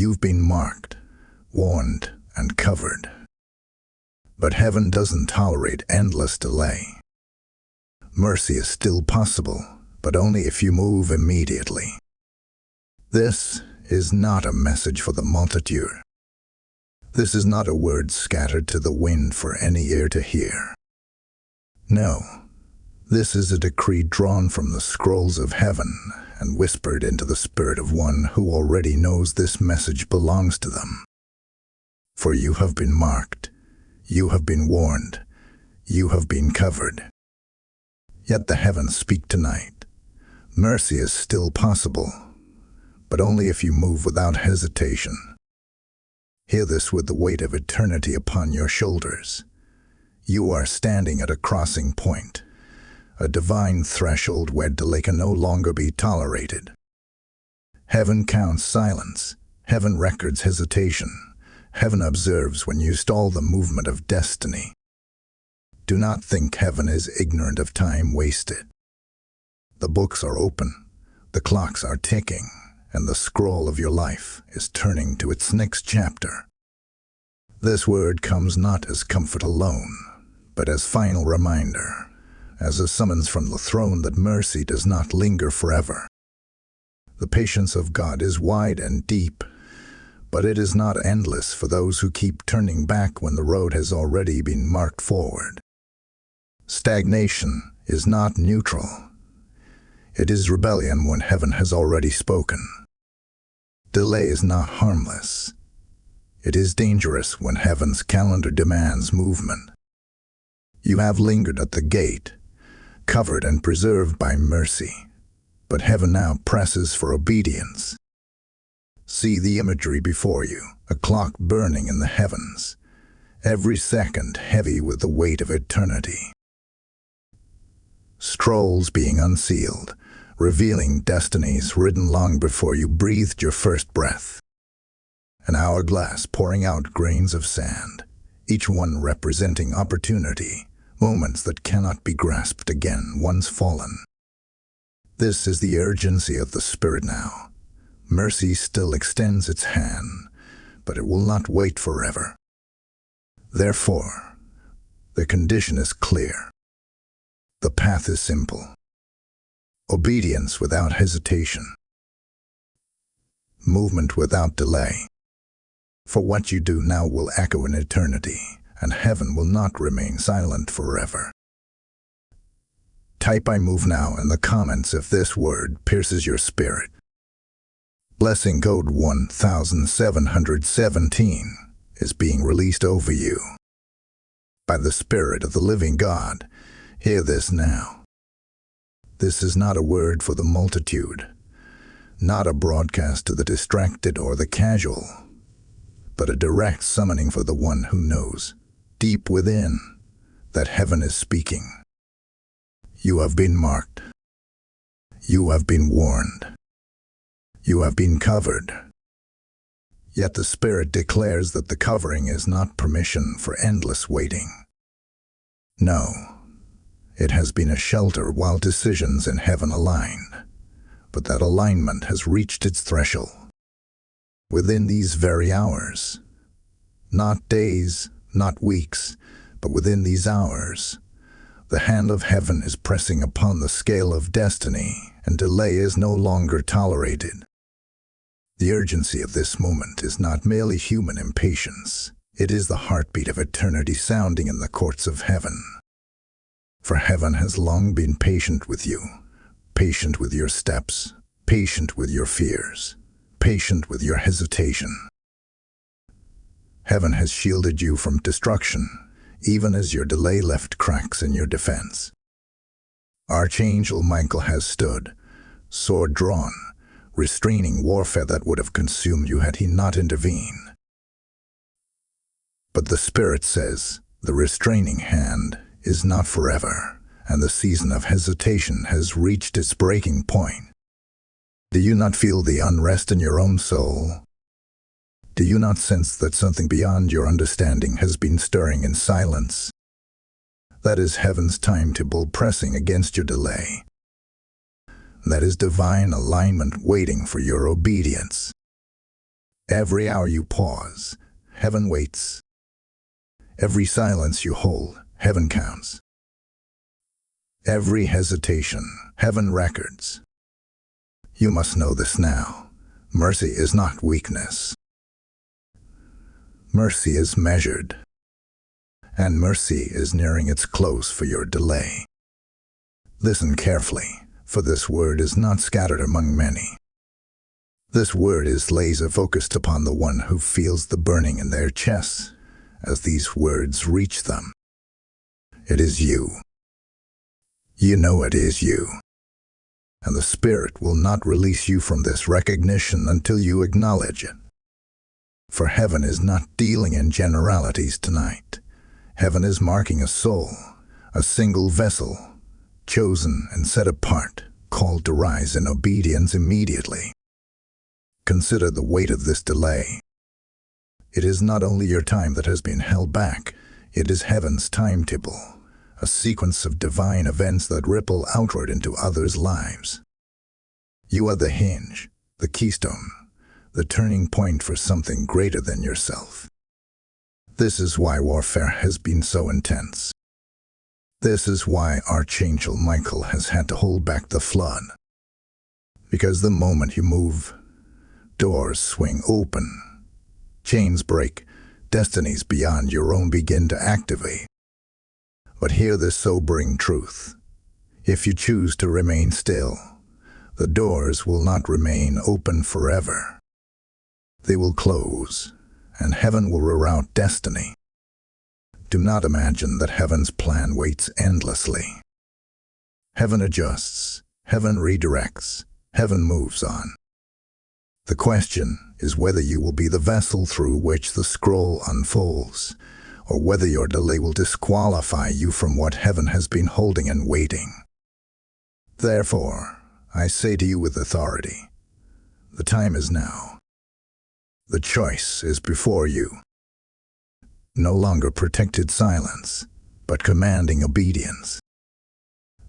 You've been marked, warned, and covered. But heaven doesn't tolerate endless delay. Mercy is still possible, but only if you move immediately. This is not a message for the multitude. This is not a word scattered to the wind for any ear to hear. No, this is a decree drawn from the scrolls of heaven and whispered into the spirit of one who already knows this message belongs to them. For you have been marked, you have been warned, you have been covered. Yet the heavens speak tonight. Mercy is still possible, but only if you move without hesitation. Hear this with the weight of eternity upon your shoulders. You are standing at a crossing point, a divine threshold where delay can no longer be tolerated. Heaven counts silence, heaven records hesitation, heaven observes when you stall the movement of destiny. Do not think heaven is ignorant of time wasted. The books are open, the clocks are ticking, and the scroll of your life is turning to its next chapter. This word comes not as comfort alone, but as final reminder, as a summons from the throne that mercy does not linger forever. The patience of God is wide and deep, but it is not endless for those who keep turning back when the road has already been marked forward. Stagnation is not neutral. It is rebellion when heaven has already spoken. Delay is not harmless. It is dangerous when heaven's calendar demands movement. You have lingered at the gate, covered and preserved by mercy, but heaven now presses for obedience. See the imagery before you, a clock burning in the heavens, every second heavy with the weight of eternity. Scrolls being unsealed, revealing destinies written long before you breathed your first breath. An hourglass pouring out grains of sand, each one representing opportunity, moments that cannot be grasped again once fallen. This is the urgency of the Spirit now. Mercy still extends its hand, but it will not wait forever. Therefore, the condition is clear. The path is simple. Obedience without hesitation. Movement without delay. For what you do now will echo in eternity, and heaven will not remain silent forever. Type "I move now" in the comments if this word pierces your spirit. Blessing code 1717 is being released over you. By the Spirit of the living God, hear this now. This is not a word for the multitude, not a broadcast to the distracted or the casual, but a direct summoning for the one who knows, deep within, that heaven is speaking. You have been marked. You have been warned. You have been covered. Yet the Spirit declares that the covering is not permission for endless waiting. No, it has been a shelter while decisions in heaven align, but that alignment has reached its threshold. Within these very hours, not days, not weeks, but within these hours, the hand of heaven is pressing upon the scale of destiny, and delay is no longer tolerated. The urgency of this moment is not merely human impatience. It is the heartbeat of eternity sounding in the courts of heaven. For heaven has long been patient with you, patient with your steps, patient with your fears, patient with your hesitation. Heaven has shielded you from destruction, even as your delay left cracks in your defense. Archangel Michael has stood, sword drawn, restraining warfare that would have consumed you had he not intervened. But the Spirit says, the restraining hand is not forever, and the season of hesitation has reached its breaking point. Do you not feel the unrest in your own soul? Do you not sense that something beyond your understanding has been stirring in silence? That is heaven's timetable pressing against your delay. That is divine alignment waiting for your obedience. Every hour you pause, heaven waits. Every silence you hold, heaven counts. Every hesitation, heaven records. You must know this now. Mercy is not weakness. Mercy is measured, and mercy is nearing its close for your delay. Listen carefully, for this word is not scattered among many. This word is laser-focused upon the one who feels the burning in their chests as these words reach them. It is you. You know it is you. And the Spirit will not release you from this recognition until you acknowledge it. For heaven is not dealing in generalities tonight. Heaven is marking a soul, a single vessel, chosen and set apart, called to rise in obedience immediately. Consider the weight of this delay. It is not only your time that has been held back, it is heaven's timetable, a sequence of divine events that ripple outward into others' lives. You are the hinge, the keystone, the turning point for something greater than yourself. This is why warfare has been so intense. This is why Archangel Michael has had to hold back the flood. Because the moment you move, doors swing open, chains break, destinies beyond your own begin to activate. But hear this sobering truth. If you choose to remain still, the doors will not remain open forever. They will close, and heaven will reroute destiny. Do not imagine that heaven's plan waits endlessly. Heaven adjusts, heaven redirects, heaven moves on. The question is whether you will be the vessel through which the scroll unfolds, or whether your delay will disqualify you from what heaven has been holding and waiting. Therefore, I say to you with authority, the time is now. The choice is before you. No longer protected silence, but commanding obedience.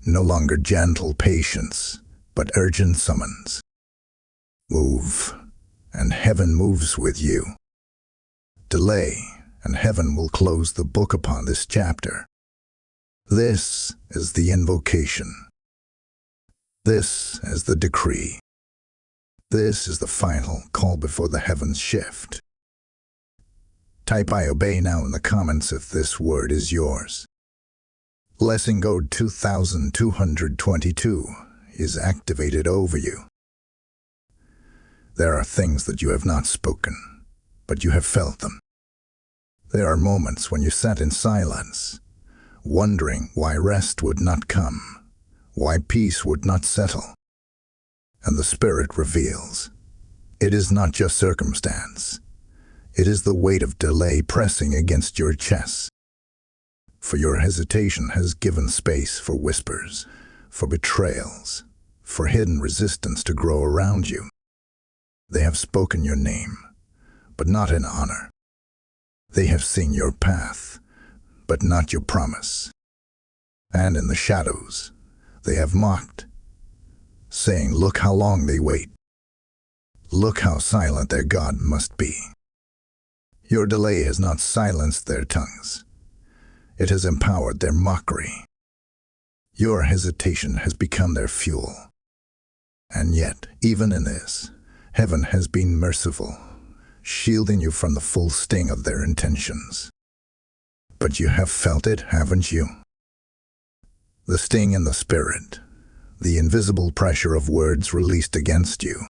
No longer gentle patience, but urgent summons. Move, and heaven moves with you. Delay, and heaven will close the book upon this chapter. This is the invocation. This is the decree. This is the final call before the heavens shift. Type I obey now in the comments if this word is yours. Blessing Code 2222 is activated over you. There are things that you have not spoken, but you have felt them. There are moments when you sat in silence, wondering why rest would not come, why peace would not settle. And the Spirit reveals, it is not just circumstance. It is the weight of delay pressing against your chest. For your hesitation has given space for whispers, for betrayals, for hidden resistance to grow around you. They have spoken your name, but not in honor. They have seen your path, but not your promise. And in the shadows, they have mocked, saying, look how long they wait. Look how silent their God must be. Your delay has not silenced their tongues. It has empowered their mockery. Your hesitation has become their fuel. And yet, even in this, heaven has been merciful, shielding you from the full sting of their intentions. But you have felt it, haven't you? The sting in the spirit, the invisible pressure of words released against you.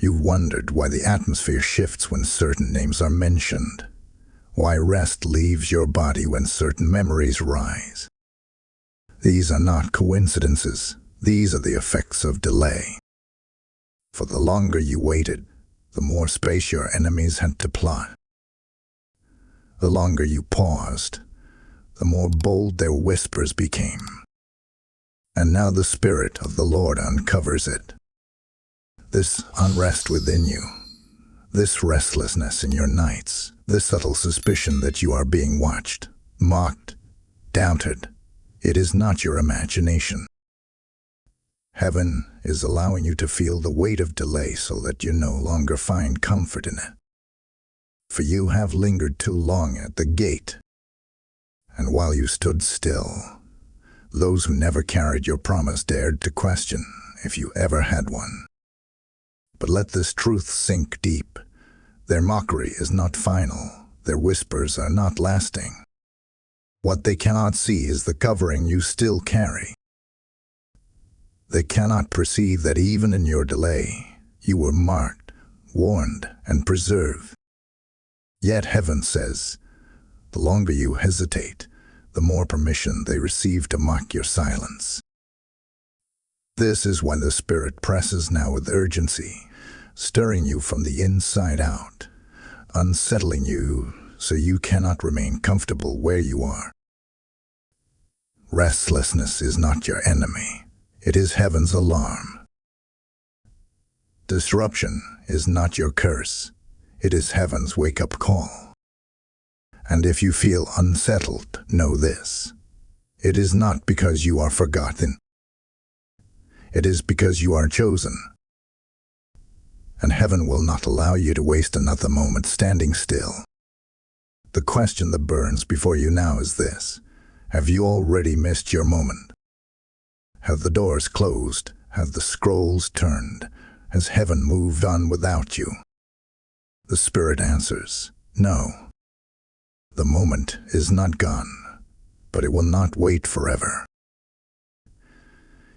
You've wondered why the atmosphere shifts when certain names are mentioned, why rest leaves your body when certain memories rise. These are not coincidences, these are the effects of delay. For the longer you waited, the more space your enemies had to plot. The longer you paused, the more bold their whispers became. And now the Spirit of the Lord uncovers it. This unrest within you, this restlessness in your nights, this subtle suspicion that you are being watched, mocked, doubted, it is not your imagination. Heaven is allowing you to feel the weight of delay so that you no longer find comfort in it. For you have lingered too long at the gate. And while you stood still, those who never carried your promise dared to question if you ever had one. But let this truth sink deep. Their mockery is not final. Their whispers are not lasting. What they cannot see is the covering you still carry. They cannot perceive that even in your delay, you were marked, warned, and preserved. Yet heaven says, the longer you hesitate, the more permission they receive to mock your silence. This is when the Spirit presses now with urgency, stirring you from the inside out, unsettling you so you cannot remain comfortable where you are. Restlessness is not your enemy. It is heaven's alarm. Disruption is not your curse. It is heaven's wake-up call. And if you feel unsettled, know this. It is not because you are forgotten. It is because you are chosen. And heaven will not allow you to waste another moment standing still. The question that burns before you now is this. Have you already missed your moment? Have the doors closed? Have the scrolls turned? Has heaven moved on without you? The Spirit answers, no. The moment is not gone, but it will not wait forever.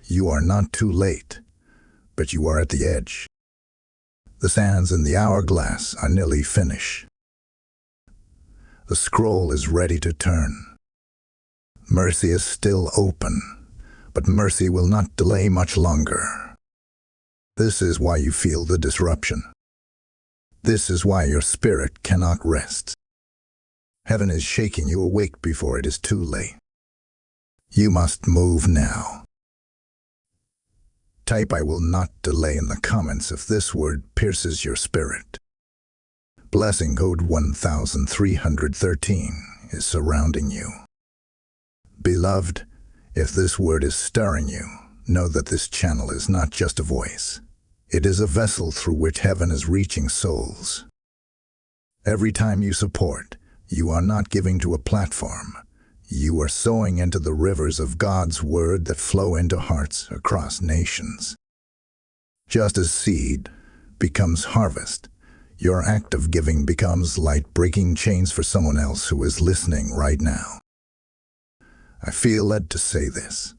You are not too late, but you are at the edge. The sands in the hourglass are nearly finished. The scroll is ready to turn. Mercy is still open, but mercy will not delay much longer. This is why you feel the disruption. This is why your spirit cannot rest. Heaven is shaking you awake before it is too late. You must move now. Type "I will not delay" in the comments if this word pierces your spirit. Blessing code 1313 is surrounding you. Beloved, if this word is stirring you, know that this channel is not just a voice. It is a vessel through which heaven is reaching souls. Every time you support, you are not giving to a platform. You are sowing into the rivers of God's word that flow into hearts across nations. Just as seed becomes harvest, your act of giving becomes light breaking chains for someone else who is listening right now. I feel led to say this.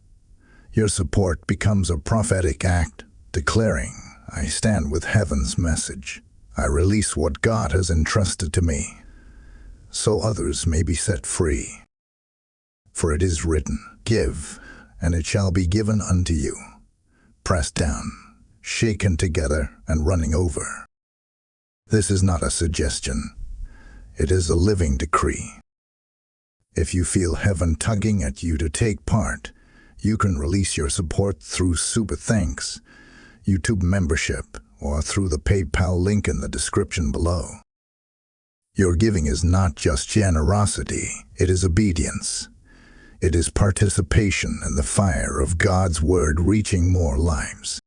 Your support becomes a prophetic act, declaring, I stand with heaven's message. I release what God has entrusted to me, so others may be set free. For it is written, give, and it shall be given unto you, pressed down, shaken together, and running over. This is not a suggestion. It is a living decree. If you feel heaven tugging at you to take part, you can release your support through Super Thanks, YouTube membership, or through the PayPal link in the description below. Your giving is not just generosity, it is obedience. It is participation in the fire of God's word reaching more lives.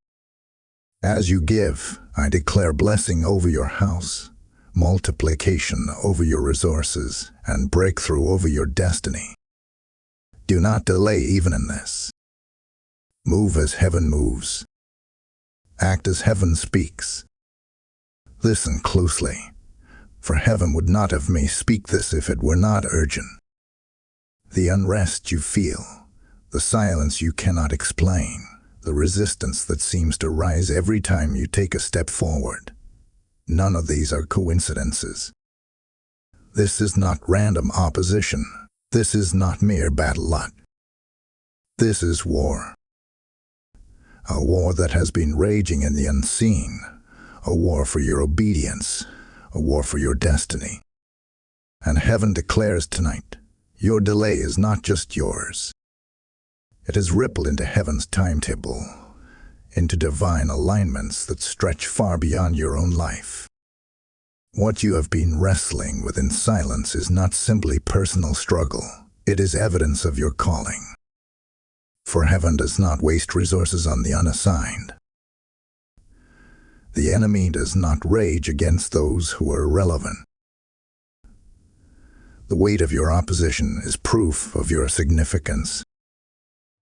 As you give, I declare blessing over your house, multiplication over your resources, and breakthrough over your destiny. Do not delay even in this. Move as heaven moves. Act as heaven speaks. Listen closely, for heaven would not have me speak this if it were not urgent. The unrest you feel, the silence you cannot explain, the resistance that seems to rise every time you take a step forward. None of these are coincidences. This is not random opposition. This is not mere bad luck. This is war. A war that has been raging in the unseen. A war for your obedience. A war for your destiny. And heaven declares tonight, your delay is not just yours. It has rippled into heaven's timetable, into divine alignments that stretch far beyond your own life. What you have been wrestling with in silence is not simply personal struggle. It is evidence of your calling. For heaven does not waste resources on the unassigned. The enemy does not rage against those who are irrelevant. The weight of your opposition is proof of your significance.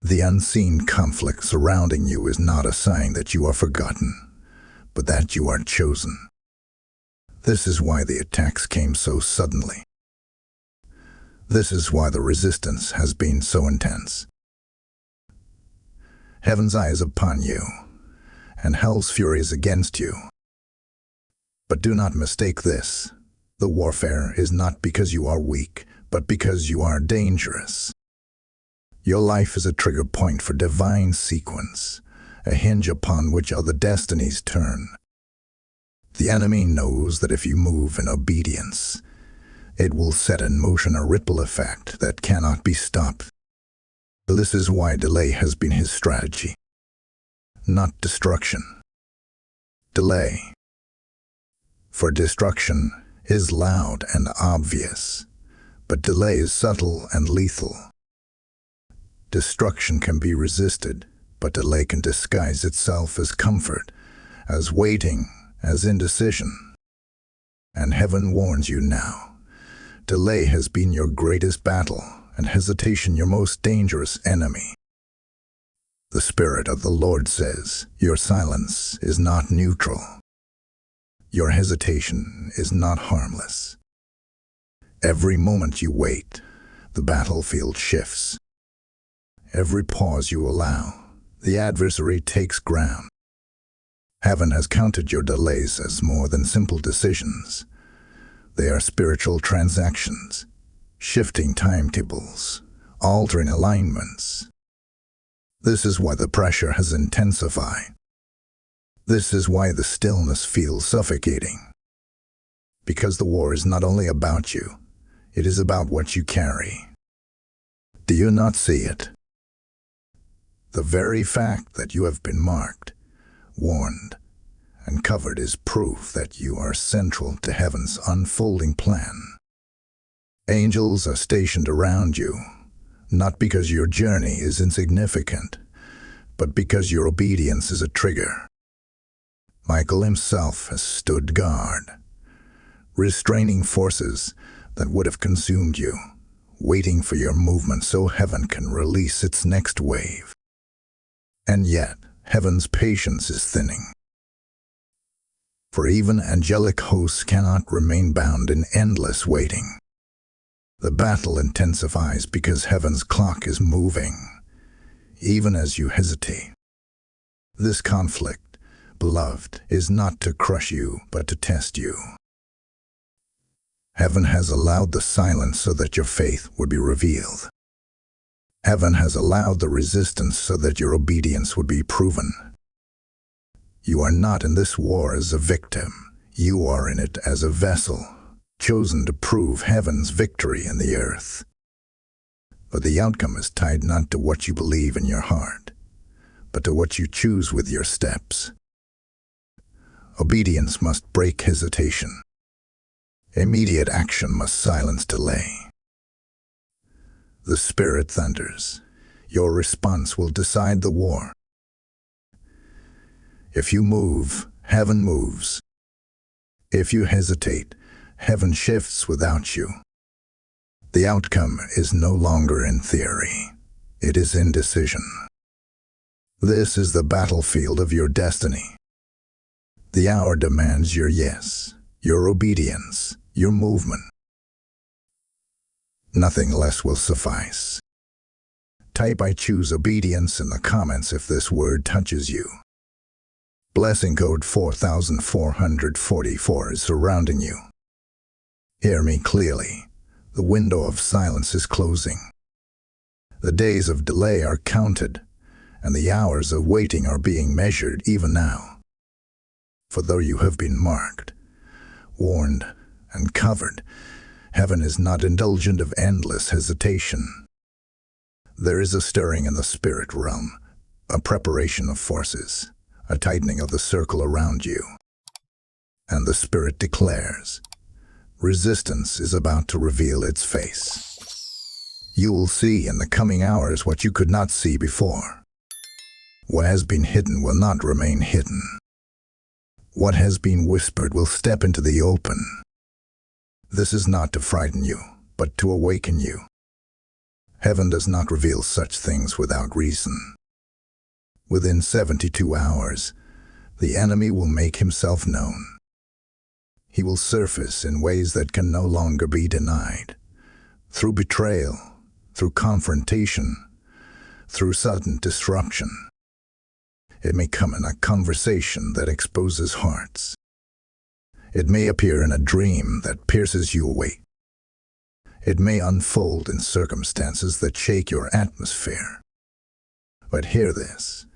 The unseen conflict surrounding you is not a sign that you are forgotten, but that you are chosen. This is why the attacks came so suddenly. This is why the resistance has been so intense. Heaven's eye is upon you, and hell's fury is against you. But do not mistake this. The warfare is not because you are weak, but because you are dangerous. Your life is a trigger point for divine sequence, a hinge upon which other destinies turn. The enemy knows that if you move in obedience, it will set in motion a ripple effect that cannot be stopped. This is why delay has been his strategy. Not destruction. Delay. For destruction is loud and obvious, but delay is subtle and lethal. Destruction can be resisted, but delay can disguise itself as comfort, as waiting, as indecision. And heaven warns you now. Delay has been your greatest battle, and hesitation your most dangerous enemy. The Spirit of the Lord says, your silence is not neutral. Your hesitation is not harmless. Every moment you wait, the battlefield shifts. Every pause you allow, the adversary takes ground. Heaven has counted your delays as more than simple decisions. They are spiritual transactions, shifting timetables, altering alignments. This is why the pressure has intensified. This is why the stillness feels suffocating. Because the war is not only about you, it is about what you carry. Do you not see it? The very fact that you have been marked, warned, and covered is proof that you are central to heaven's unfolding plan. Angels are stationed around you, not because your journey is insignificant, but because your obedience is a trigger. Michael himself has stood guard, restraining forces that would have consumed you, waiting for your movement so heaven can release its next wave. And yet, heaven's patience is thinning. For even angelic hosts cannot remain bound in endless waiting. The battle intensifies because heaven's clock is moving, even as you hesitate. This conflict, beloved, is not to crush you, but to test you. Heaven has allowed the silence so that your faith would be revealed. Heaven has allowed the resistance so that your obedience would be proven. You are not in this war as a victim. You are in it as a vessel, chosen to prove heaven's victory in the earth. But the outcome is tied not to what you believe in your heart, but to what you choose with your steps. Obedience must break hesitation. Immediate action must silence delay. The Spirit thunders. Your response will decide the war. If you move, heaven moves. If you hesitate, heaven shifts without you. The outcome is no longer in theory. It is in decision. This is the battlefield of your destiny. The hour demands your yes, your obedience, your movement. Nothing less will suffice. Type "I choose obedience" in the comments if this word touches you. Blessing code 4444 is surrounding you. Hear me clearly. The window of silence is closing. The days of delay are counted, and the hours of waiting are being measured even now. For though you have been marked, warned, and covered, heaven is not indulgent of endless hesitation. There is a stirring in the spirit realm, a preparation of forces, a tightening of the circle around you. And the Spirit declares, resistance is about to reveal its face. You will see in the coming hours what you could not see before. What has been hidden will not remain hidden. What has been whispered will step into the open. This is not to frighten you, but to awaken you. Heaven does not reveal such things without reason. Within 72 hours, the enemy will make himself known. He will surface in ways that can no longer be denied. Through betrayal, through confrontation, through sudden disruption. It may come in a conversation that exposes hearts. It may appear in a dream that pierces you awake. It may unfold in circumstances that shake your atmosphere. But hear this.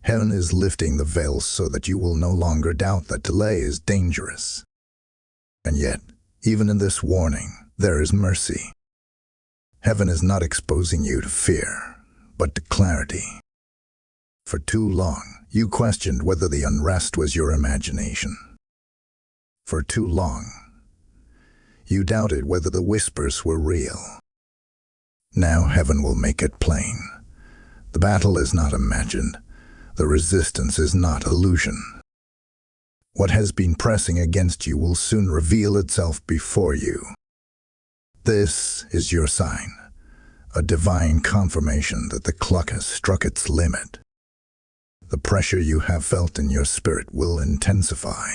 Heaven is lifting the veil so that you will no longer doubt that delay is dangerous. And yet, even in this warning, there is mercy. Heaven is not exposing you to fear, but to clarity. For too long, you questioned whether the unrest was your imagination. For too long, you doubted whether the whispers were real. Now heaven will make it plain. The battle is not imagined. The resistance is not illusion. What has been pressing against you will soon reveal itself before you. This is your sign, a divine confirmation that the clock has struck its limit. The pressure you have felt in your spirit will intensify.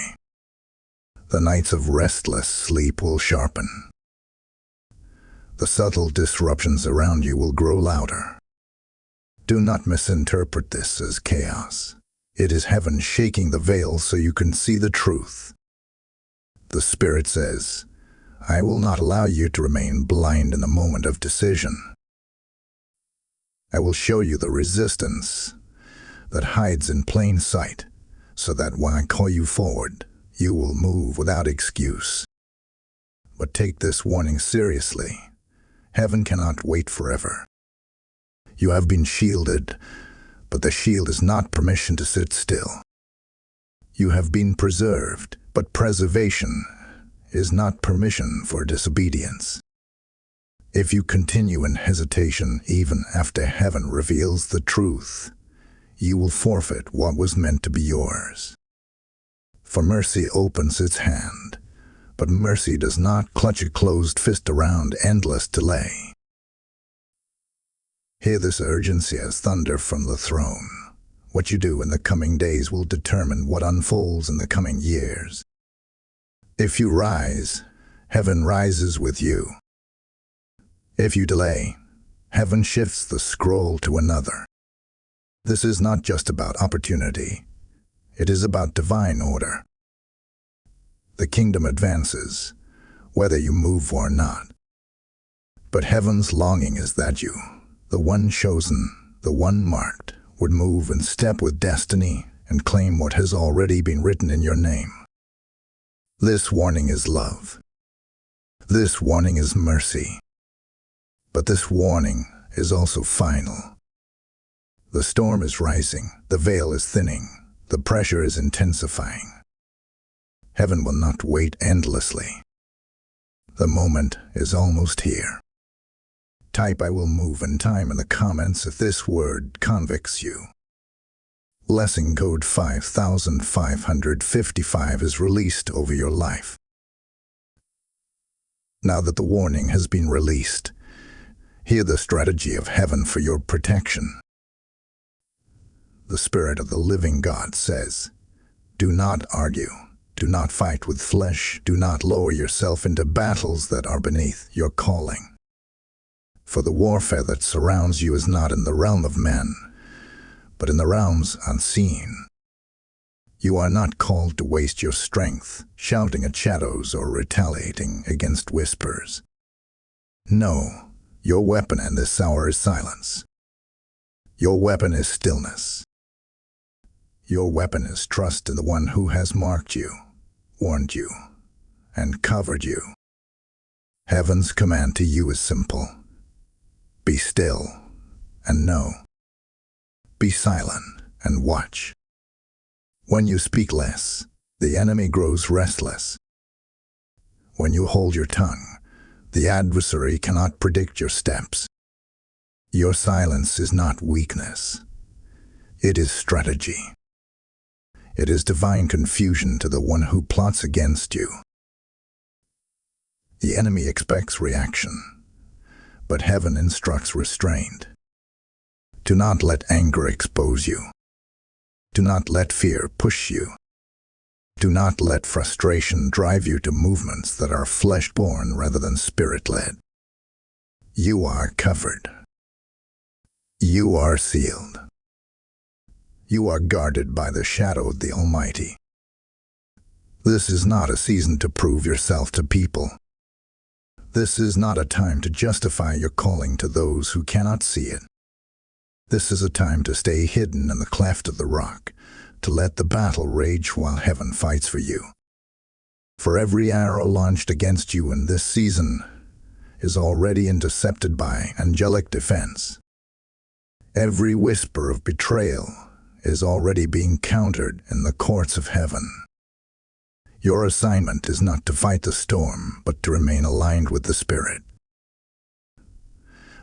The nights of restless sleep will sharpen. The subtle disruptions around you will grow louder. Do not misinterpret this as chaos. It is heaven shaking the veil so you can see the truth. The Spirit says, I will not allow you to remain blind in the moment of decision. I will show you the resistance that hides in plain sight, so that when I call you forward, you will move without excuse. But take this warning seriously. Heaven cannot wait forever. You have been shielded, but the shield is not permission to sit still. You have been preserved, but preservation is not permission for disobedience. If you continue in hesitation even after heaven reveals the truth, you will forfeit what was meant to be yours. For mercy opens its hand, but mercy does not clutch a closed fist around endless delay. Hear this urgency as thunder from the throne. What you do in the coming days will determine what unfolds in the coming years. If you rise, heaven rises with you. If you delay, heaven shifts the scroll to another. This is not just about opportunity. It is about divine order. The kingdom advances, whether you move or not. But heaven's longing is that you, the one chosen, the one marked, would move in step with destiny and claim what has already been written in your name. This warning is love. This warning is mercy. But this warning is also final. The storm is rising, the veil is thinning, the pressure is intensifying. Heaven will not wait endlessly. The moment is almost here. Type I will move in time in the comments if this word convicts you. Lesson code 5555 is released over your life. Now that the warning has been released, hear the strategy of heaven for your protection. The Spirit of the living God says, do not argue, do not fight with flesh, do not lower yourself into battles that are beneath your calling. For the warfare that surrounds you is not in the realm of men, but in the realms unseen. You are not called to waste your strength, shouting at shadows or retaliating against whispers. No, your weapon in this hour is silence. Your weapon is stillness. Your weapon is trust in the one who has marked you, warned you, and covered you. Heaven's command to you is simple. Be still and know. Be silent and watch. When you speak less, the enemy grows restless. When you hold your tongue, the adversary cannot predict your steps. Your silence is not weakness. It is strategy. It is divine confusion to the one who plots against you. The enemy expects reaction, but heaven instructs restraint. Do not let anger expose you. Do not let fear push you. Do not let frustration drive you to movements that are flesh-born rather than spirit-led. You are covered. You are sealed. You are guarded by the shadow of the Almighty. This is not a season to prove yourself to people. This is not a time to justify your calling to those who cannot see it. This is a time to stay hidden in the cleft of the rock, to let the battle rage while heaven fights for you. For every arrow launched against you in this season is already intercepted by angelic defense. Every whisper of betrayal is already being countered in the courts of heaven. Your assignment is not to fight the storm, but to remain aligned with the Spirit.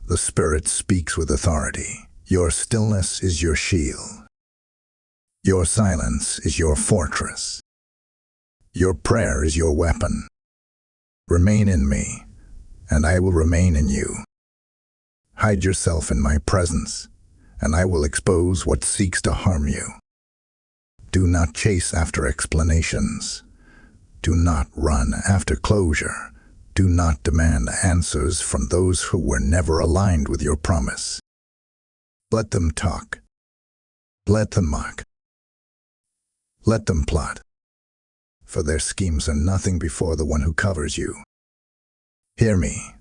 The Spirit speaks with authority. Your stillness is your shield. Your silence is your fortress. Your prayer is your weapon. Remain in me, and I will remain in you. Hide yourself in my presence, and I will expose what seeks to harm you. Do not chase after explanations. Do not run after closure. Do not demand answers from those who were never aligned with your promise. Let them talk. Let them mock. Let them plot. For their schemes are nothing before the one who covers you. Hear me.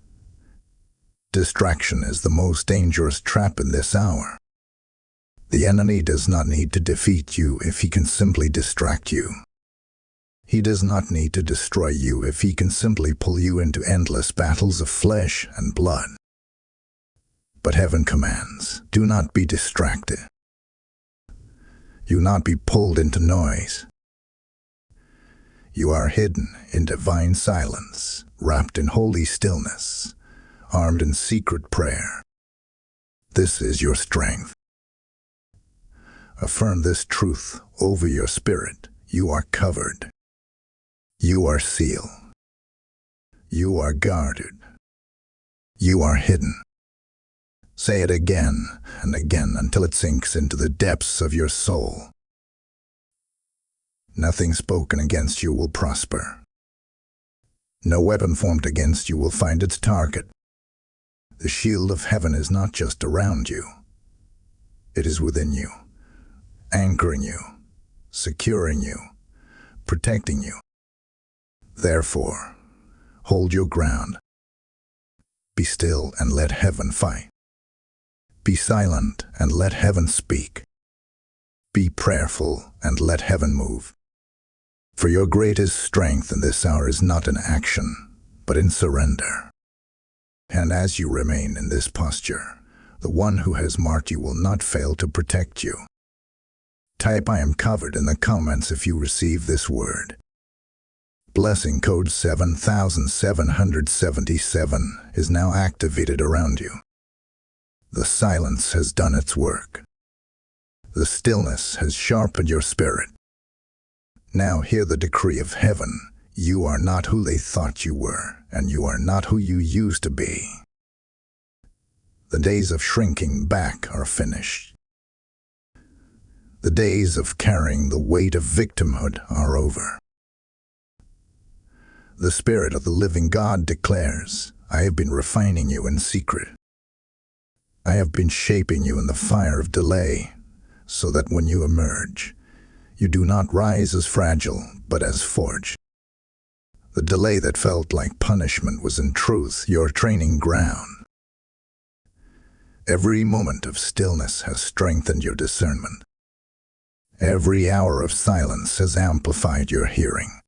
Distraction is the most dangerous trap in this hour. The enemy does not need to defeat you if he can simply distract you. He does not need to destroy you if he can simply pull you into endless battles of flesh and blood. But heaven commands, do not be distracted. Do not be pulled into noise. You are hidden in divine silence, wrapped in holy stillness, armed in secret prayer. This is your strength. Affirm this truth over your spirit. You are covered. You are sealed. You are guarded. You are hidden. Say it again and again until it sinks into the depths of your soul. Nothing spoken against you will prosper. No weapon formed against you will find its target. The shield of heaven is not just around you. It is within you, anchoring you, securing you, protecting you. Therefore, hold your ground. Be still and let heaven fight. Be silent and let heaven speak. Be prayerful and let heaven move. For your greatest strength in this hour is not in action, but in surrender. And as you remain in this posture, the one who has marked you will not fail to protect you. Type "I am covered" in the comments if you receive this word. Blessing code 7777 is now activated around you. The silence has done its work. The stillness has sharpened your spirit. Now hear the decree of heaven. You are not who they thought you were, and you are not who you used to be. The days of shrinking back are finished. The days of carrying the weight of victimhood are over. The Spirit of the living God declares, I have been refining you in secret. I have been shaping you in the fire of delay, so that when you emerge, you do not rise as fragile, but as forged. The delay that felt like punishment was in truth your training ground. Every moment of stillness has strengthened your discernment. Every hour of silence has amplified your hearing.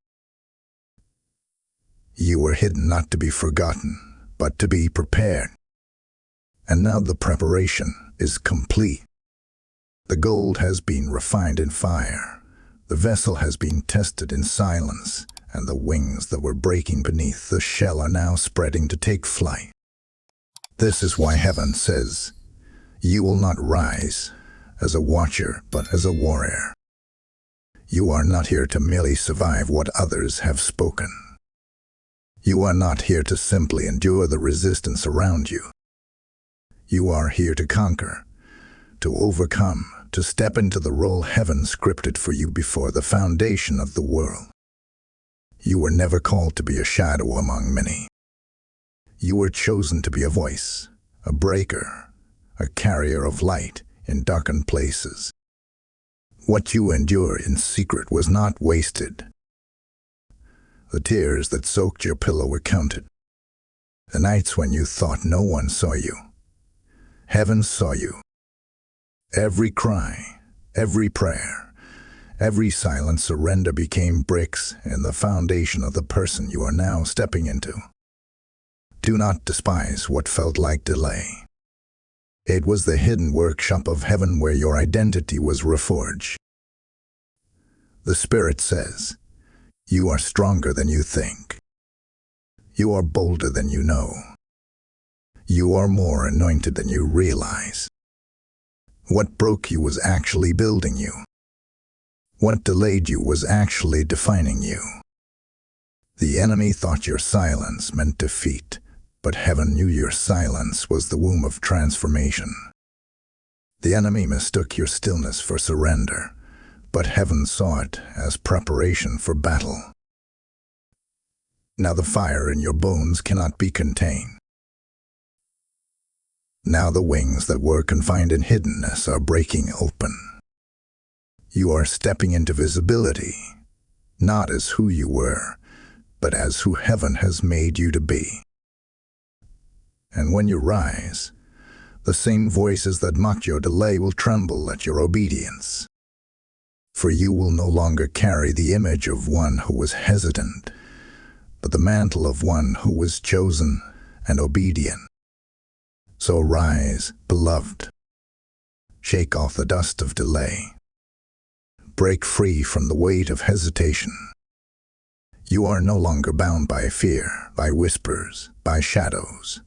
You were hidden not to be forgotten, but to be prepared. And now the preparation is complete. The gold has been refined in fire. The vessel has been tested in silence, and the wings that were breaking beneath the shell are now spreading to take flight. This is why heaven says, You will not rise as a watcher, but as a warrior. You are not here to merely survive what others have spoken. You are not here to simply endure the resistance around you. You are here to conquer, to overcome, to step into the role heaven scripted for you before the foundation of the world. You were never called to be a shadow among many. You were chosen to be a voice, a breaker, a carrier of light in darkened places. What you endured in secret was not wasted. The tears that soaked your pillow were counted. The nights when you thought no one saw you. Heaven saw you. Every cry, every prayer, every silent surrender became bricks in the foundation of the person you are now stepping into. Do not despise what felt like delay. It was the hidden workshop of heaven where your identity was reforged. The Spirit says, you are stronger than you think. You are bolder than you know. You are more anointed than you realize. What broke you was actually building you. What delayed you was actually defining you. The enemy thought your silence meant defeat, but heaven knew your silence was the womb of transformation. The enemy mistook your stillness for surrender, but heaven saw it as preparation for battle. Now the fire in your bones cannot be contained. Now the wings that were confined in hiddenness are breaking open. You are stepping into visibility, not as who you were, but as who heaven has made you to be. And when you rise, the same voices that mocked your delay will tremble at your obedience. For you will no longer carry the image of one who was hesitant, but the mantle of one who was chosen and obedient. So rise, beloved. Shake off the dust of delay. Break free from the weight of hesitation. You are no longer bound by fear, by whispers, by shadows.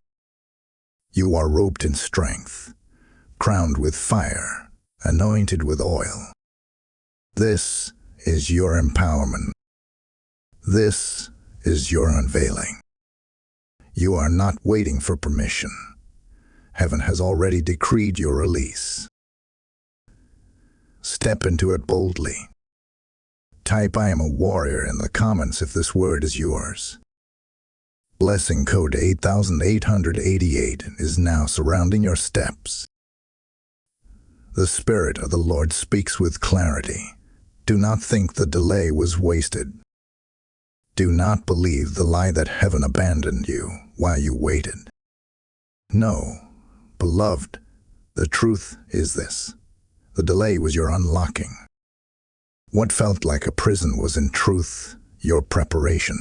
You are robed in strength, crowned with fire, anointed with oil. This is your empowerment. This is your unveiling. You are not waiting for permission. Heaven has already decreed your release. Step into it boldly. Type "I am a warrior" in the comments if this word is yours. Blessing code 8888 is now surrounding your steps. The Spirit of the Lord speaks with clarity. Do not think the delay was wasted. Do not believe the lie that heaven abandoned you while you waited. No, beloved, the truth is this. The delay was your unlocking. What felt like a prison was in truth your preparation.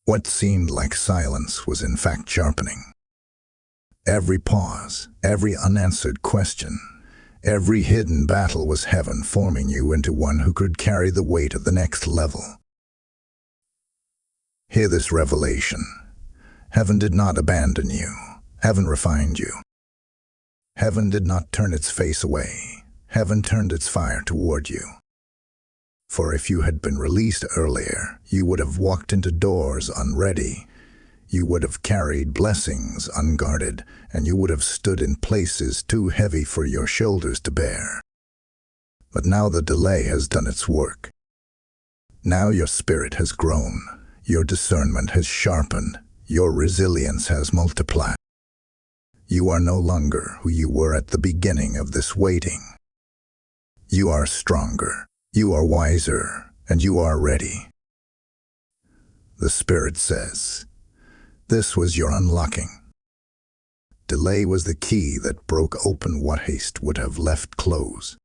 What seemed like silence was in fact sharpening. Every pause, every unanswered question, every hidden battle was heaven forming you into one who could carry the weight of the next level. Hear this revelation. Heaven did not abandon you. Heaven refined you. Heaven did not turn its face away. Heaven turned its fire toward you. For if you had been released earlier, you would have walked into doors unready. You would have carried blessings unguarded, and you would have stood in places too heavy for your shoulders to bear. But now the delay has done its work. Now your spirit has grown, your discernment has sharpened, your resilience has multiplied. You are no longer who you were at the beginning of this waiting. You are stronger, you are wiser, and you are ready. The Spirit says, this was your unlocking. Delay was the key that broke open what haste would have left closed.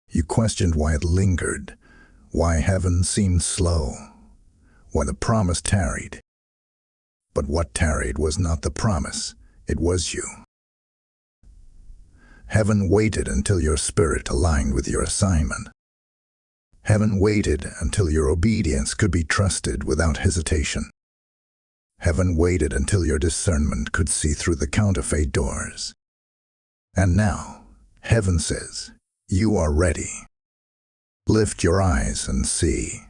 You questioned why it lingered, why heaven seemed slow, why the promise tarried. But what tarried was not the promise, it was you. Heaven waited until your spirit aligned with your assignment. Heaven waited until your obedience could be trusted without hesitation. Heaven waited until your discernment could see through the counterfeit doors. And now, heaven says, you are ready. Lift your eyes and see.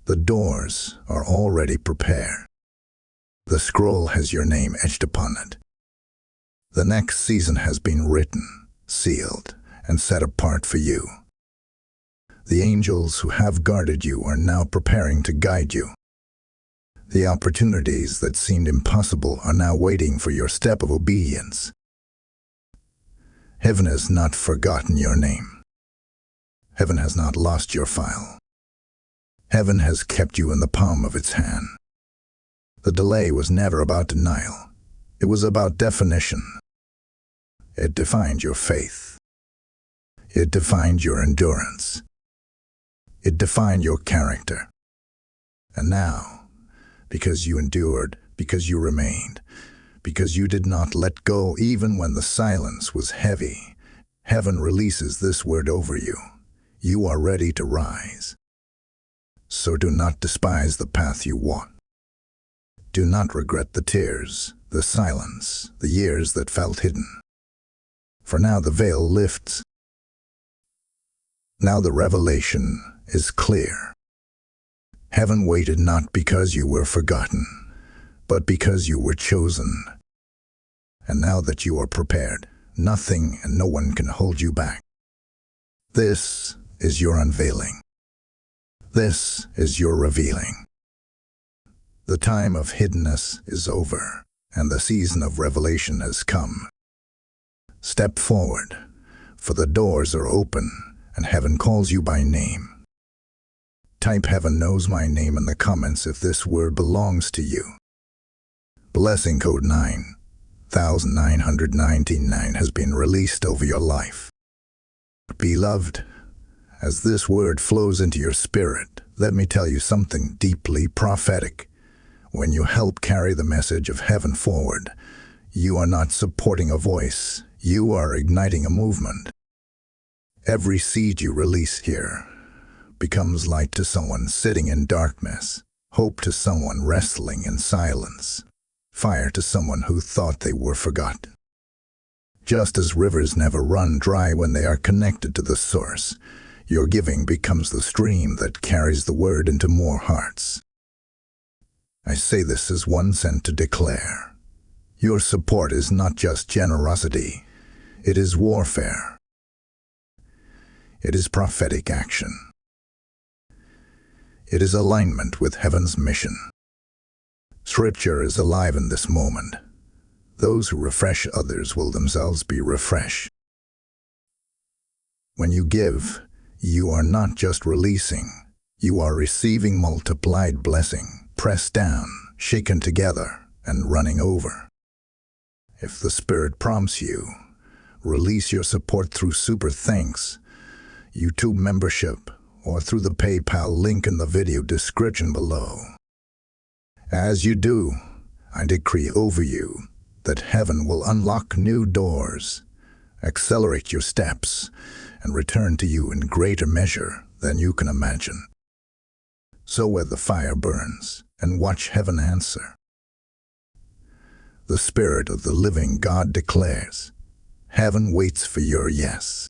The doors are already prepared. The scroll has your name etched upon it. The next season has been written, sealed, and set apart for you. The angels who have guarded you are now preparing to guide you. The opportunities that seemed impossible are now waiting for your step of obedience. Heaven has not forgotten your name. Heaven has not lost your file. Heaven has kept you in the palm of its hand. The delay was never about denial. It was about definition. It defined your faith. It defined your endurance. It defined your character. And now, because you endured, because you remained, because you did not let go even when the silence was heavy, heaven releases this word over you. You are ready to rise. So do not despise the path you walk. Do not regret the tears, the silence, the years that felt hidden. For now the veil lifts. Now the revelation is clear. Heaven waited not because you were forgotten, but because you were chosen. And now that you are prepared, nothing and no one can hold you back. This is your unveiling. This is your revealing. The time of hiddenness is over, and the season of revelation has come. Step forward, for the doors are open, and heaven calls you by name. Type "Heaven knows my name" in the comments if this word belongs to you. Blessing code 9999 has been released over your life. Beloved, as this word flows into your spirit, let me tell you something deeply prophetic. When you help carry the message of heaven forward, you are not supporting a voice, you are igniting a movement. Every seed you release here becomes light to someone sitting in darkness, hope to someone wrestling in silence, fire to someone who thought they were forgotten. Just as rivers never run dry when they are connected to the source, your giving becomes the stream that carries the word into more hearts. I say this as one sent to declare. Your support is not just generosity, it is warfare. It is prophetic action. It is alignment with heaven's mission. Scripture is alive in this moment. Those who refresh others will themselves be refreshed. When you give, you are not just releasing, you are receiving multiplied blessing, pressed down, shaken together, and running over. If the Spirit prompts you, release your support through Super Thanks, YouTube membership, or through the PayPal link in the video description below. As you do, I decree over you that heaven will unlock new doors, accelerate your steps, and return to you in greater measure than you can imagine. So where the fire burns, and watch heaven answer. The Spirit of the living God declares, heaven waits for your yes.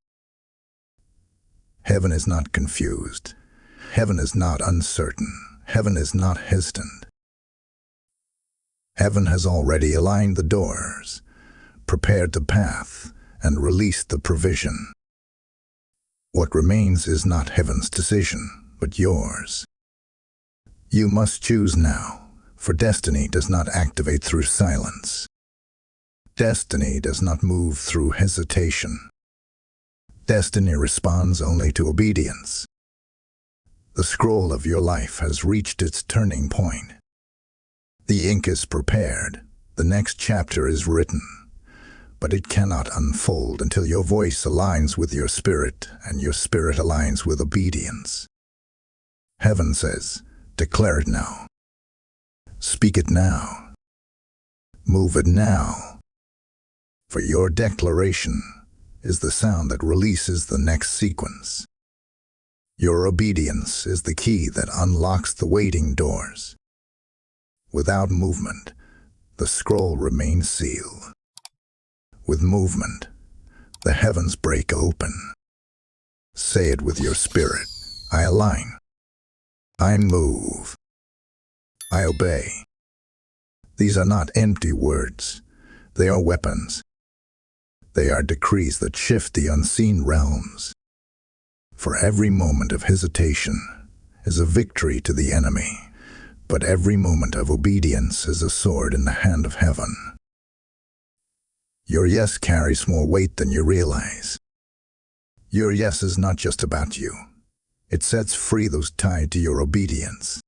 Heaven is not confused. Heaven is not uncertain. Heaven is not hesitant. Heaven has already aligned the doors, prepared the path, and released the provision. What remains is not heaven's decision, but yours. You must choose now, for destiny does not activate through silence. Destiny does not move through hesitation. Destiny responds only to obedience. The scroll of your life has reached its turning point. The ink is prepared, the next chapter is written, but it cannot unfold until your voice aligns with your spirit and your spirit aligns with obedience. Heaven says, declare it now. Speak it now. Move it now. For your declaration is the sound that releases the next sequence. Your obedience is the key that unlocks the waiting doors. Without movement, the scroll remains sealed. With movement, the heavens break open. Say it with your spirit. I align. I move. I obey. These are not empty words. They are weapons. They are decrees that shift the unseen realms. For every moment of hesitation is a victory to the enemy, but every moment of obedience is a sword in the hand of heaven. Your yes carries more weight than you realize. Your yes is not just about you. It sets free those tied to your obedience.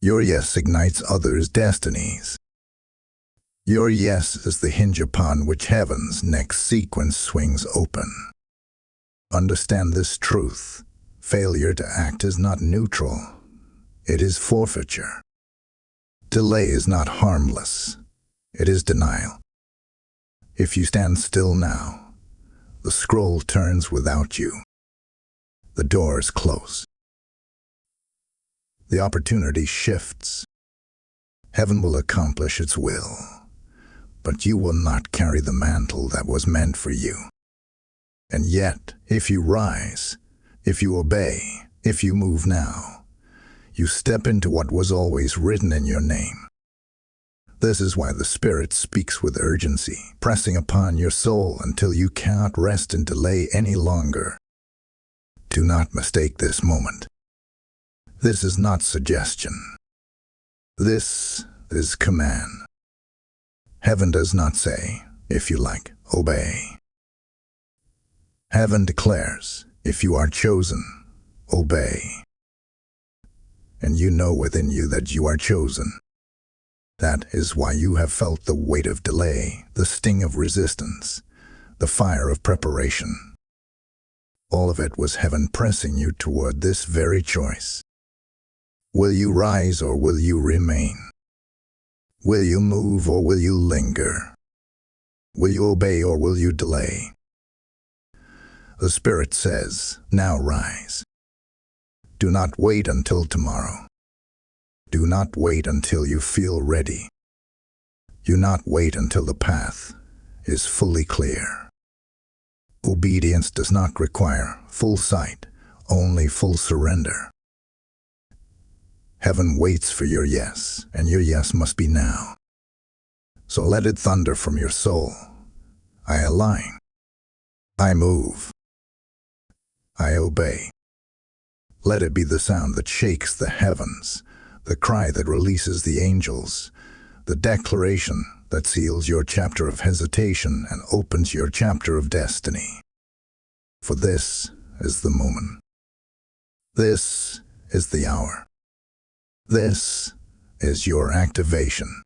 Your yes ignites others' destinies. Your yes is the hinge upon which heaven's next sequence swings open. Understand this truth. Failure to act is not neutral. It is forfeiture. Delay is not harmless. It is denial. If you stand still now, the scroll turns without you. The doors close. The opportunity shifts. Heaven will accomplish its will, but you will not carry the mantle that was meant for you. And yet, if you rise, if you obey, if you move now, you step into what was always written in your name. This is why the Spirit speaks with urgency, pressing upon your soul until you cannot rest in delay any longer. Do not mistake this moment. This is not suggestion. This is command. Heaven does not say, if you like, obey. Heaven declares, if you are chosen, obey. And you know within you that you are chosen. That is why you have felt the weight of delay, the sting of resistance, the fire of preparation. All of it was heaven pressing you toward this very choice. Will you rise or will you remain? Will you move or will you linger? Will you obey or will you delay? The Spirit says, now rise. Do not wait until tomorrow. Do not wait until you feel ready. Do not wait until the path is fully clear. Obedience does not require full sight, only full surrender. Heaven waits for your yes, and your yes must be now. So let it thunder from your soul. I align. I move. I obey. Let it be the sound that shakes the heavens, the cry that releases the angels, the declaration that seals your chapter of hesitation and opens your chapter of destiny. For this is the moment. This is the hour. This is your activation.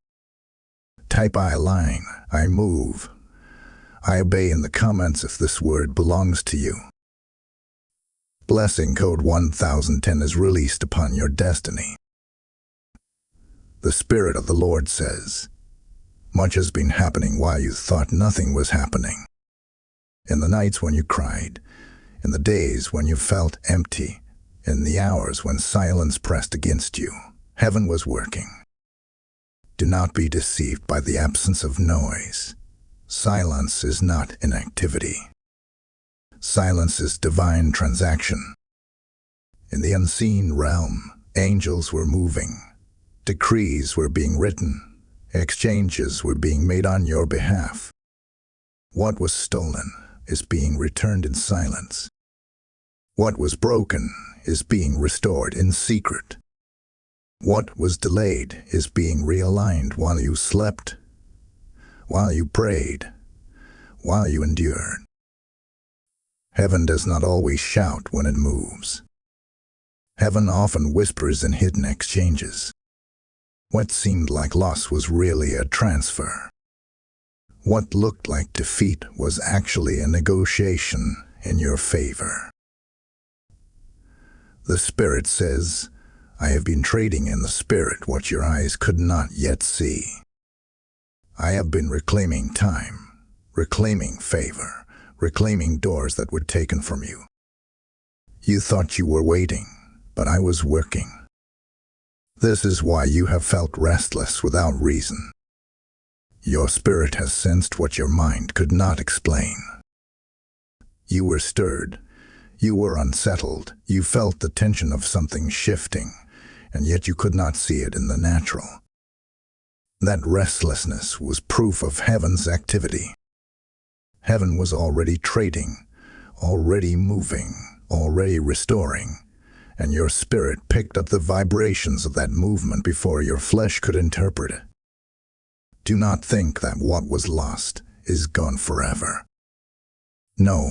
Type I align, I move, I obey in the comments if this word belongs to you. Blessing code 1010 is released upon your destiny. The Spirit of the Lord says, much has been happening while you thought nothing was happening. In the nights when you cried, in the days when you felt empty, in the hours when silence pressed against you, heaven was working. Do not be deceived by the absence of noise. Silence is not inactivity. Silence is divine transaction. In the unseen realm, angels were moving. Decrees were being written. Exchanges were being made on your behalf. What was stolen is being returned in silence. What was broken is being restored in secret. What was delayed is being realigned while you slept, while you prayed, while you endured. Heaven does not always shout when it moves. Heaven often whispers in hidden exchanges. What seemed like loss was really a transfer. What looked like defeat was actually a negotiation in your favor. The Spirit says, I have been trading in the Spirit what your eyes could not yet see. I have been reclaiming time, reclaiming favor, reclaiming doors that were taken from you. You thought you were waiting, but I was working. This is why you have felt restless without reason. Your spirit has sensed what your mind could not explain. You were stirred. You were unsettled. You felt the tension of something shifting, and yet you could not see it in the natural. That restlessness was proof of heaven's activity. Heaven was already trading, already moving, already restoring, and your spirit picked up the vibrations of that movement before your flesh could interpret it. Do not think that what was lost is gone forever. No,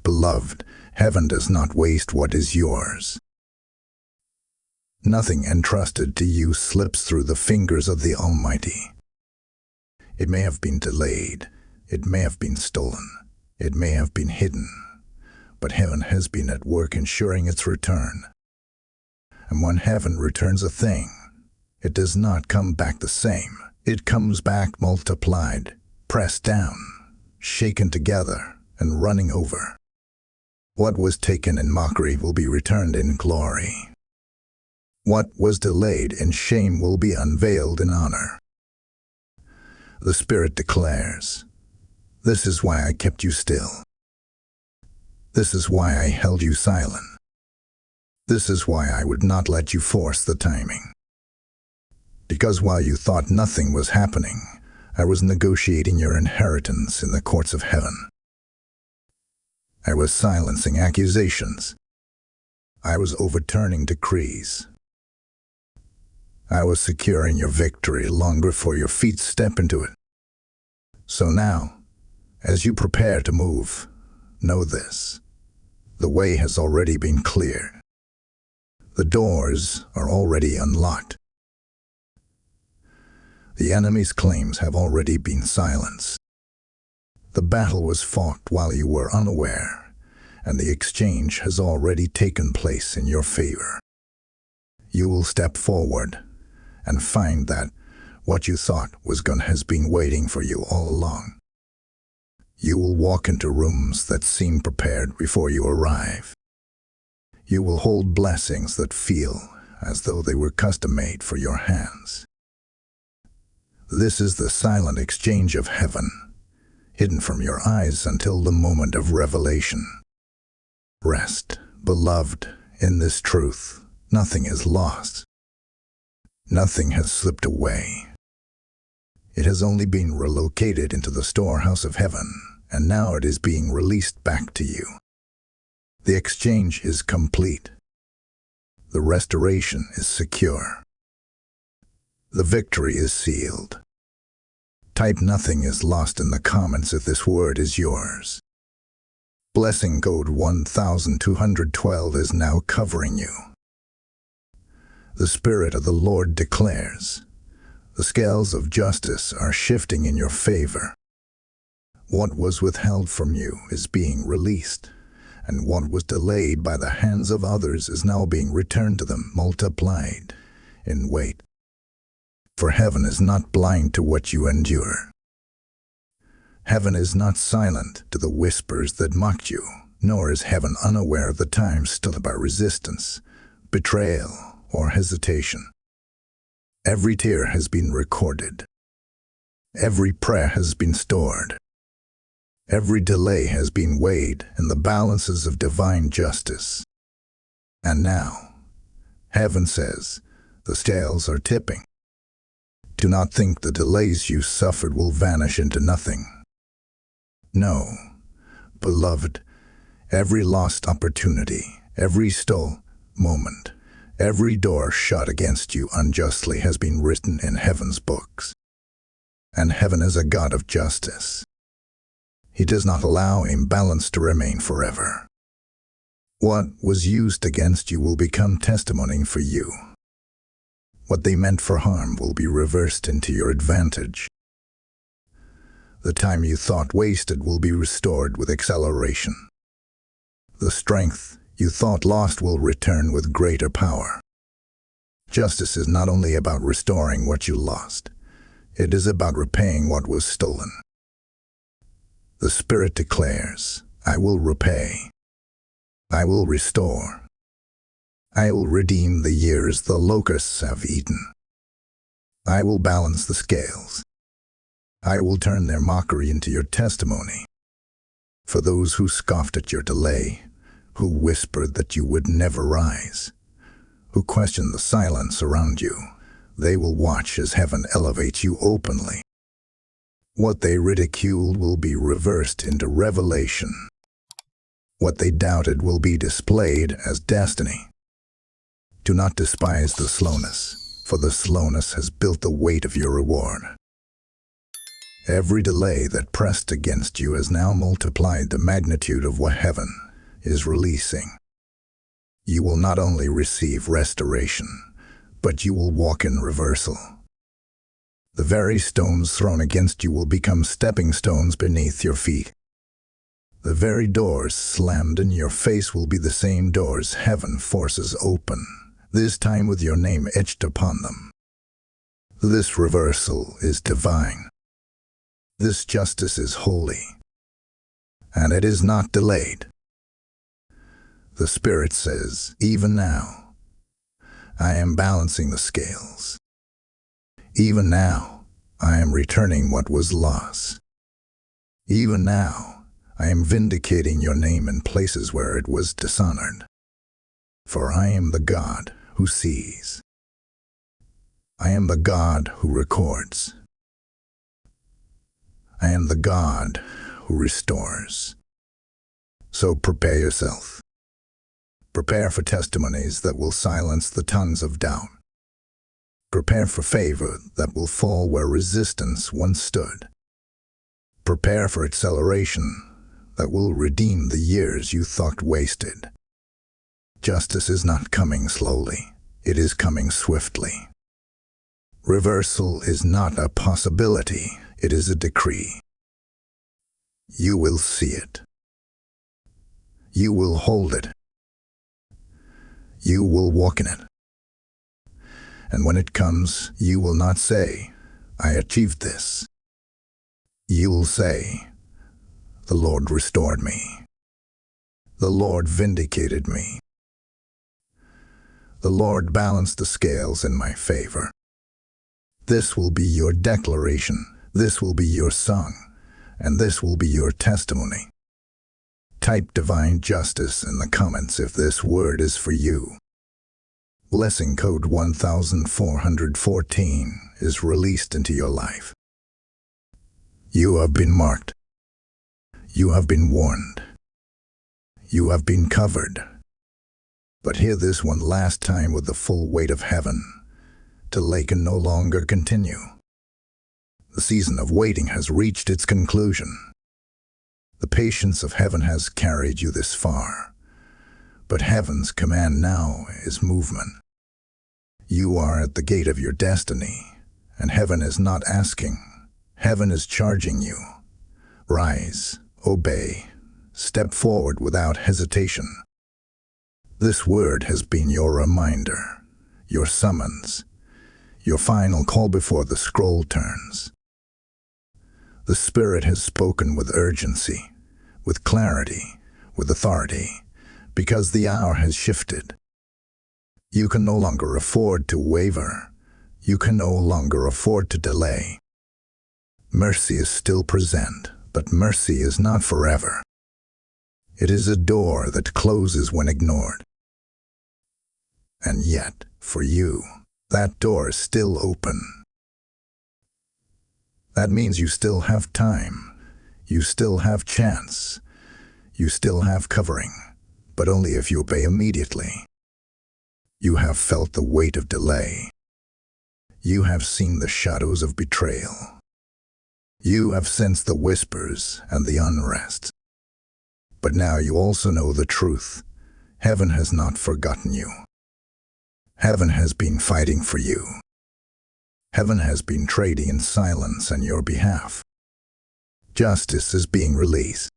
beloved, heaven does not waste what is yours. Nothing entrusted to you slips through the fingers of the Almighty. It may have been delayed, it may have been stolen, it may have been hidden, but heaven has been at work ensuring its return. And when heaven returns a thing, it does not come back the same. It comes back multiplied, pressed down, shaken together, and running over. What was taken in mockery will be returned in glory. What was delayed in shame will be unveiled in honor. The Spirit declares, "This is why I kept you still. This is why I held you silent. This is why I would not let you force the timing. Because while you thought nothing was happening, I was negotiating your inheritance in the courts of heaven. I was silencing accusations. I was overturning decrees. I was securing your victory long before your feet step into it. So now, as you prepare to move, know this: the way has already been cleared. The doors are already unlocked. The enemy's claims have already been silenced. The battle was fought while you were unaware, and the exchange has already taken place in your favor. You will step forward and find that what you thought was gone has been waiting for you all along. You will walk into rooms that seem prepared before you arrive. You will hold blessings that feel as though they were custom-made for your hands. This is the silent exchange of heaven, hidden from your eyes until the moment of revelation. Rest, beloved, in this truth. Nothing is lost. Nothing has slipped away. It has only been relocated into the storehouse of heaven, and now it is being released back to you. The exchange is complete. The restoration is secure. The victory is sealed. Type "nothing is lost" in the comments if this word is yours. Blessing code 1212 is now covering you. The Spirit of the Lord declares, the scales of justice are shifting in your favor. What was withheld from you is being released, and what was delayed by the hands of others is now being returned to them multiplied in weight. For heaven is not blind to what you endure. Heaven is not silent to the whispers that mocked you, nor is heaven unaware of the times stood by resistance, betrayal, or hesitation. Every tear has been recorded. Every prayer has been stored. Every delay has been weighed in the balances of divine justice. And now, heaven says, the scales are tipping. Do not think the delays you suffered will vanish into nothing. No, beloved, every lost opportunity, every stole moment, every door shut against you unjustly has been written in heaven's books. And heaven is a God of justice. He does not allow imbalance to remain forever. What was used against you will become testimony for you. What they meant for harm will be reversed into your advantage. The time you thought wasted will be restored with acceleration. The strength you thought lost will return with greater power. Justice is not only about restoring what you lost, it is about repaying what was stolen. The Spirit declares, I will repay. I will restore. I will redeem the years the locusts have eaten. I will balance the scales. I will turn their mockery into your testimony. For those who scoffed at your delay, who whispered that you would never rise, who questioned the silence around you, they will watch as heaven elevates you openly. What they ridiculed will be reversed into revelation. What they doubted will be displayed as destiny. Do not despise the slowness, for the slowness has built the weight of your reward. Every delay that pressed against you has now multiplied the magnitude of what heaven is releasing. You will not only receive restoration, but you will walk in reversal. The very stones thrown against you will become stepping stones beneath your feet. The very doors slammed in your face will be the same doors heaven forces open, this time with your name etched upon them. This reversal is divine. This justice is holy, and it is not delayed. The Spirit says, even now, I am balancing the scales. Even now, I am returning what was lost. Even now, I am vindicating your name in places where it was dishonored. For I am the God who sees. I am the God who records. I am the God who restores. So prepare yourself. Prepare for testimonies that will silence the tongues of doubt. Prepare for favor that will fall where resistance once stood. Prepare for acceleration that will redeem the years you thought wasted. Justice is not coming slowly, it is coming swiftly. Reversal is not a possibility, it is a decree. You will see it. You will hold it. You will walk in it. And when it comes, you will not say, I achieved this. You will say, the Lord restored me. The Lord vindicated me. The Lord balanced the scales in my favor. This will be your declaration, this will be your song, and this will be your testimony. Type divine justice in the comments if this word is for you. Blessing code 1414 is released into your life. You have been marked. You have been warned. You have been covered. But hear this one last time with the full weight of heaven. Delay can no longer continue. The season of waiting has reached its conclusion. The patience of heaven has carried you this far, but heaven's command now is movement. You are at the gate of your destiny, and heaven is not asking, heaven is charging you. Rise, obey, step forward without hesitation. This word has been your reminder, your summons, your final call before the scroll turns. The Spirit has spoken with urgency, with clarity, with authority, because the hour has shifted. You can no longer afford to waver. You can no longer afford to delay. Mercy is still present, but mercy is not forever. It is a door that closes when ignored. And yet, for you, that door is still open. That means you still have time, you still have chance, you still have covering, but only if you obey immediately. You have felt the weight of delay. You have seen the shadows of betrayal. You have sensed the whispers and the unrest. But now you also know the truth. Heaven has not forgotten you. Heaven has been fighting for you. Heaven has been trading in silence on your behalf. Justice is being released.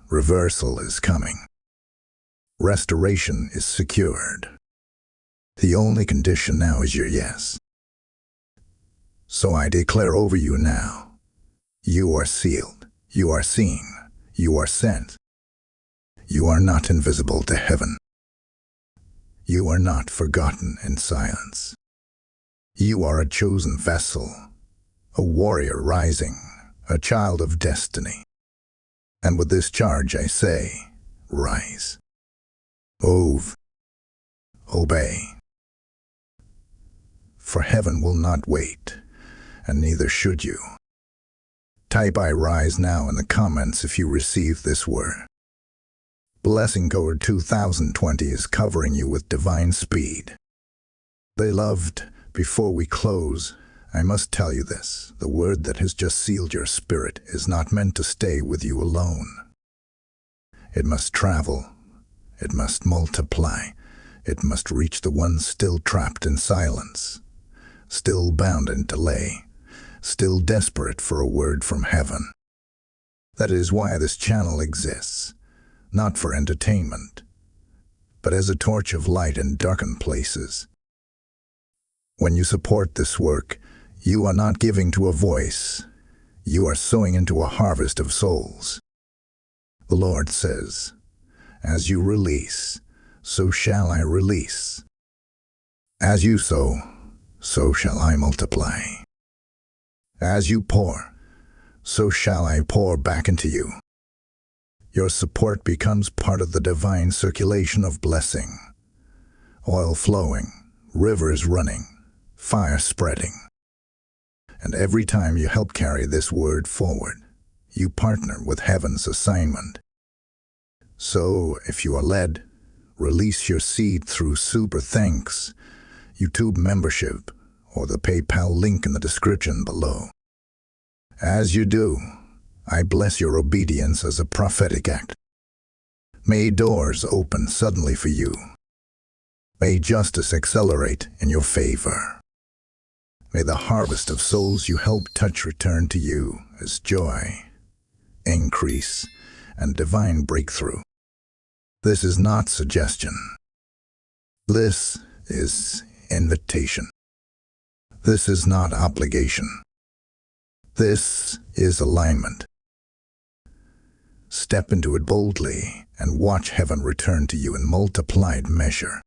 Reversal is coming. Restoration is secured. The only condition now is your yes. So I declare over you now, you are sealed, you are seen, you are sent. You are not invisible to heaven. You are not forgotten in silence. You are a chosen vessel, a warrior rising, a child of destiny. And with this charge I say, rise. Move. Obey. For heaven will not wait, and neither should you. Type I rise now in the comments if you receive this word. Blessing Code 2020 is covering you with divine speed. Beloved, before we close, I must tell you this. The word that has just sealed your spirit is not meant to stay with you alone. It must travel. It must multiply. It must reach the one still trapped in silence, still bound in delay, still desperate for a word from heaven. That is why this channel exists, not for entertainment, but as a torch of light in darkened places. When you support this work, you are not giving to a voice. You are sowing into a harvest of souls. The Lord says, as you release, so shall I release. As you sow, so shall I multiply. As you pour, so shall I pour back into you. Your support becomes part of the divine circulation of blessing. Oil flowing, rivers running, fire spreading. And every time you help carry this word forward, you partner with heaven's assignment. So, if you are led, release your seed through Super Thanks, YouTube membership, or the PayPal link in the description below. As you do, I bless your obedience as a prophetic act. May doors open suddenly for you. May justice accelerate in your favor. May the harvest of souls you help touch return to you as joy, increase, and divine breakthrough. This is not suggestion. This is invitation. This is not obligation. This is alignment. Step into it boldly and watch heaven return to you in multiplied measure.